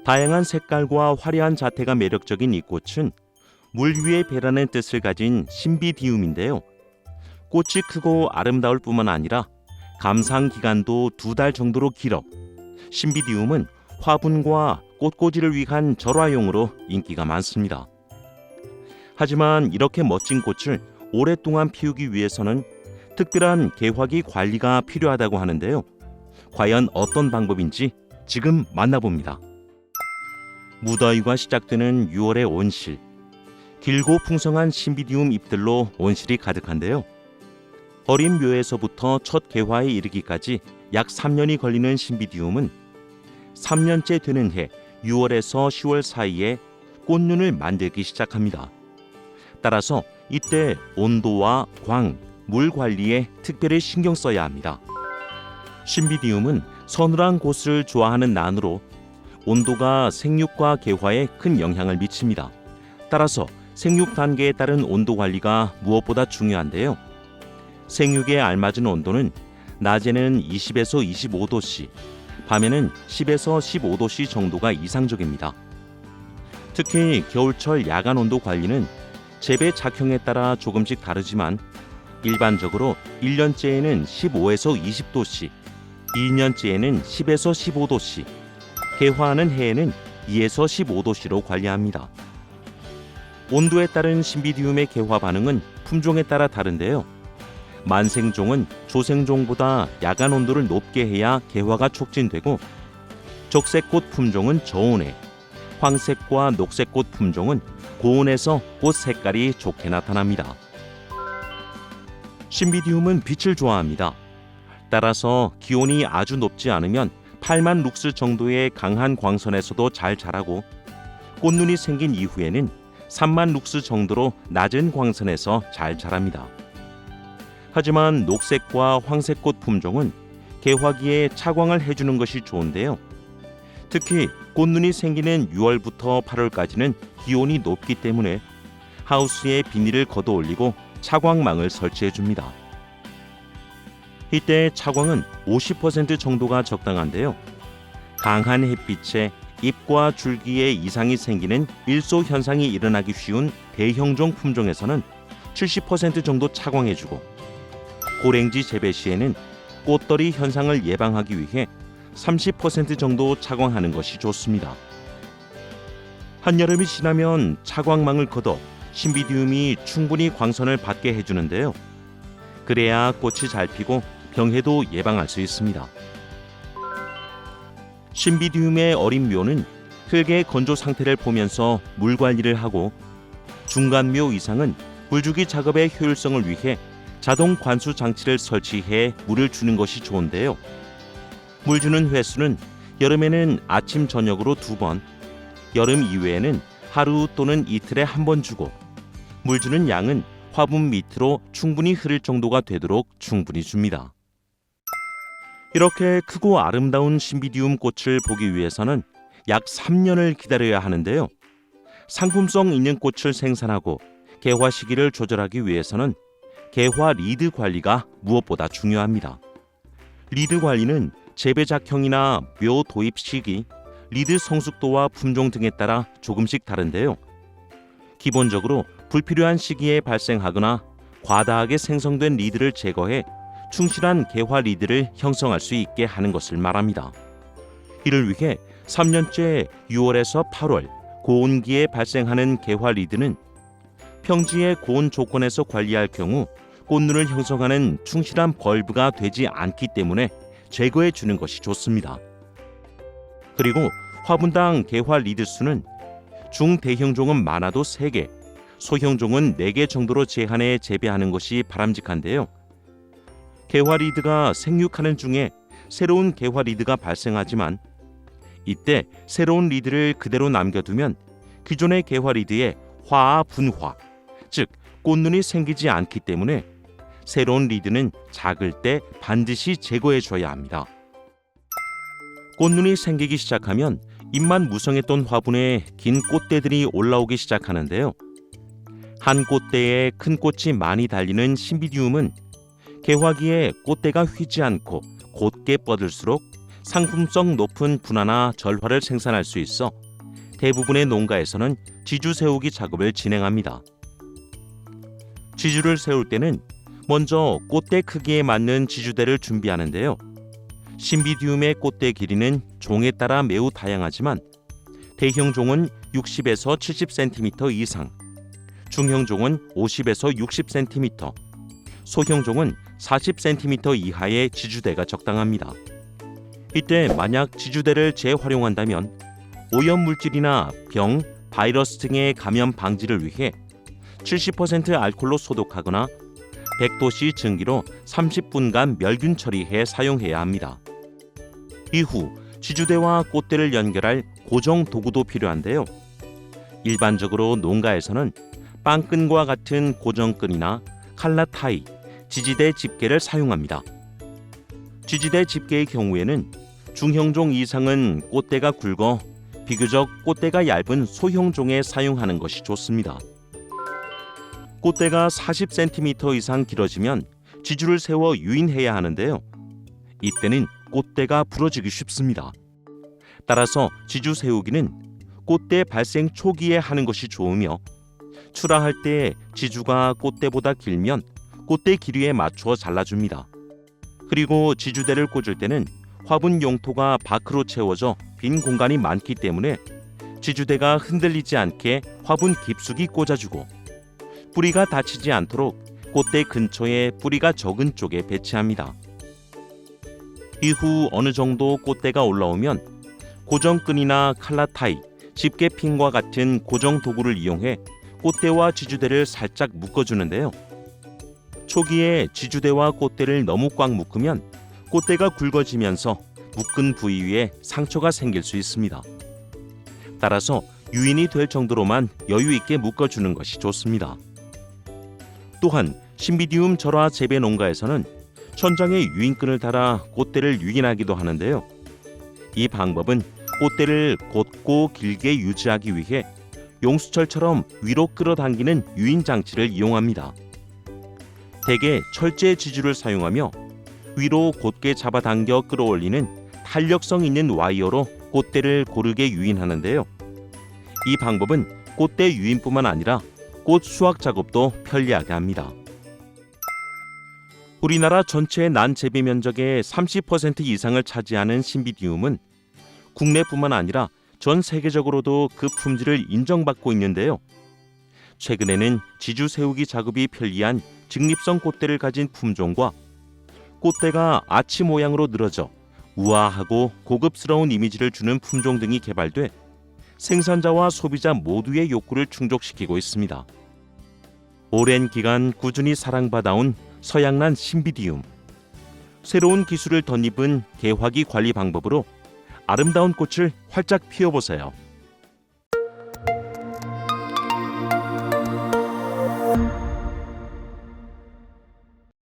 다양한 색깔과 화려한 자태가 매력적인 이 꽃은 물 위에 배라는 뜻을 가진 신비디움인데요. 꽃이 크고 아름다울 뿐만 아니라 감상 기간도 2달 정도로 길어 신비디움은 화분과 꽃꽂이를 위한 절화용으로 인기가 많습니다. 하지만 이렇게 멋진 꽃을 오랫동안 피우기 위해서는 특별한 개화기 관리가 필요하다고 하는데요. 과연 어떤 방법인지 지금 만나봅니다. 무더위가 시작되는 6월의 온실. 길고 풍성한 신비디움 잎들로 온실이 가득한데요. 어린 묘에서부터 첫 개화에 이르기까지 약 3년이 걸리는 신비디움은 3년째 되는 해 6월에서 10월 사이에 꽃눈을 만들기 시작합니다. 따라서 이때 온도와 광, 물 관리에 특별히 신경 써야 합니다. 신비디움은 서늘한 곳을 좋아하는 난으로 온도가 생육과 개화에 큰 영향을 미칩니다. 따라서 생육 단계에 따른 온도 관리가 무엇보다 중요한데요. 생육에 알맞은 온도는 낮에는 20에서 25도씨, 밤에는 10에서 15도씨 정도가 이상적입니다. 특히 겨울철 야간 온도 관리는 재배 작형에 따라 조금씩 다르지만 일반적으로 1년째에는 15에서 20도씨, 2년째에는 10에서 15도씨, 개화하는 해에는 2에서 15도씨로 관리합니다. 온도에 따른 신비디움의 개화 반응은 품종에 따라 다른데요. 만생종은 조생종보다 야간 온도를 높게 해야 개화가 촉진되고 적색꽃 품종은 저온에, 황색과 녹색꽃 품종은 고온에서 꽃 색깔이 좋게 나타납니다. 신비디움은 빛을 좋아합니다. 따라서 기온이 아주 높지 않으면 8만 룩스 정도의 강한 광선에서도 잘 자라고 꽃눈이 생긴 이후에는 3만 룩스 정도로 낮은 광선에서 잘 자랍니다. 하지만 녹색과 황색꽃 품종은 개화기에 차광을 해주는 것이 좋은데요. 특히 꽃눈이 생기는 6월부터 8월까지는 기온이 높기 때문에 하우스에 비닐을 걷어 올리고 차광망을 설치해 줍니다. 이때 차광은 50% 정도가 적당한데요. 강한 햇빛에 잎과 줄기에 이상이 생기는 일소 현상이 일어나기 쉬운 대형종 품종에서는 70% 정도 차광해주고 고랭지 재배 시에는 꽃덜이 현상을 예방하기 위해 30% 정도 차광하는 것이 좋습니다. 한여름이 지나면 차광망을 걷어 신비디움이 충분히 광선을 받게 해주는데요. 그래야 꽃이 잘 피고 병해도 예방할 수 있습니다. 신비디움의 어린 묘는 흙의 건조 상태를 보면서 물 관리를 하고 중간 묘 이상은 물주기 작업의 효율성을 위해 자동 관수 장치를 설치해 물을 주는 것이 좋은데요. 물 주는 횟수는 여름에는 아침 저녁으로 2번, 여름 이외에는 하루 또는 이틀에 1번 주고 물 주는 양은 화분 밑으로 충분히 흐를 정도가 되도록 충분히 줍니다. 이렇게 크고 아름다운 신비디움 꽃을 보기 위해서는 약 3년을 기다려야 하는데요. 상품성 있는 꽃을 생산하고 개화 시기를 조절하기 위해서는 개화 리드 관리가 무엇보다 중요합니다. 리드 관리는 재배 작형이나 묘 도입 시기, 리드 성숙도와 품종 등에 따라 조금씩 다른데요. 기본적으로 불필요한 시기에 발생하거나 과다하게 생성된 리드를 제거해 충실한 개화 리드를 형성할 수 있게 하는 것을 말합니다. 이를 위해 3년째 6월에서 8월 고온기에 발생하는 개화 리드는 평지의 고온 조건에서 관리할 경우 꽃눈을 형성하는 충실한 벌브가 되지 않기 때문에 제거해 주는 것이 좋습니다. 그리고 화분당 개화 리드 수는 중대형종은 많아도 3개, 소형종은 4개 정도로 제한해 재배하는 것이 바람직한데요. 개화 리드가 생육하는 중에 새로운 개화 리드가 발생하지만 이때 새로운 리드를 그대로 남겨두면 기존의 개화 리드에 화아 분화, 즉 꽃눈이 생기지 않기 때문에 새로운 리드는 작을 때 반드시 제거해 줘야 합니다. 꽃눈이 생기기 시작하면 잎만 무성했던 화분에 긴 꽃대들이 올라오기 시작하는데요. 한 꽃대에 큰 꽃이 많이 달리는 신비디움은 개화기에 꽃대가 휘지 않고 곧게 뻗을수록 상품성 높은 분화나 절화를 생산할 수 있어 대부분의 농가에서는 지주 세우기 작업을 진행합니다. 지주를 세울 때는 먼저 꽃대 크기에 맞는 지주대를 준비하는데요. 신비디움의 꽃대 길이는 종에 따라 매우 다양하지만 대형 종은 60에서 70cm 이상, 중형 종은 50에서 60cm, 소형 종은 40cm 이하의 지주대가 적당합니다. 이때 만약 지주대를 재활용한다면 오염물질이나 병, 바이러스 등의 감염 방지를 위해 70% 알코올로 소독하거나 100도씨 증기로 30분간 멸균 처리해 사용해야 합니다. 이후 지주대와 꽃대를 연결할 고정 도구도 필요한데요. 일반적으로 농가에서는 빵끈과 같은 고정끈이나 칼라타이, 지지대 집게를 사용합니다. 지지대 집게의 경우에는 중형종 이상은 꽃대가 굵어 비교적 꽃대가 얇은 소형종에 사용하는 것이 좋습니다. 꽃대가 40cm 이상 길어지면 지주를 세워 유인해야 하는데요. 이때는 꽃대가 부러지기 쉽습니다. 따라서 지주 세우기는 꽃대 발생 초기에 하는 것이 좋으며 출하할 때 지주가 꽃대보다 길면 꽃대 길이에 맞춰 잘라줍니다. 그리고 지주대를 꽂을 때는 화분 용토가 밖으로 채워져 빈 공간이 많기 때문에 지주대가 흔들리지 않게 화분 깊숙이 꽂아주고 뿌리가 다치지 않도록 꽃대 근처에 뿌리가 적은 쪽에 배치합니다. 이후 어느 정도 꽃대가 올라오면 고정끈이나 칼라타이, 집게핀과 같은 고정 도구를 이용해 꽃대와 지주대를 살짝 묶어주는데요. 초기에 지주대와 꽃대를 너무 꽉 묶으면 꽃대가 굵어지면서 묶은 부위 위에 상처가 생길 수 있습니다. 따라서 유인이 될 정도로만 여유 있게 묶어주는 것이 좋습니다. 또한 신비디움 절화 재배 농가에서는 천장에 유인끈을 달아 꽃대를 유인하기도 하는데요. 이 방법은 꽃대를 곧고 길게 유지하기 위해 용수철처럼 위로 끌어당기는 유인 장치를 이용합니다. 대개 철제 지주를 사용하며 위로 곧게 잡아당겨 끌어올리는 탄력성 있는 와이어로 꽃대를 고르게 유인하는데요. 이 방법은 꽃대 유인뿐만 아니라 꽃 수확 작업도 편리하게 합니다. 우리나라 전체 난 재배 면적의 30% 이상을 차지하는 신비디움은 국내뿐만 아니라 전 세계적으로도 그 품질을 인정받고 있는데요. 최근에는 지주 세우기 작업이 편리한 직립성 꽃대를 가진 품종과 꽃대가 아치 모양으로 늘어져 우아하고 고급스러운 이미지를 주는 품종 등이 개발돼 생산자와 소비자 모두의 욕구를 충족시키고 있습니다. 오랜 기간 꾸준히 사랑받아온 서양란 신비디움. 새로운 기술을 덧입은 개화기 관리 방법으로 아름다운 꽃을 활짝 피워보세요.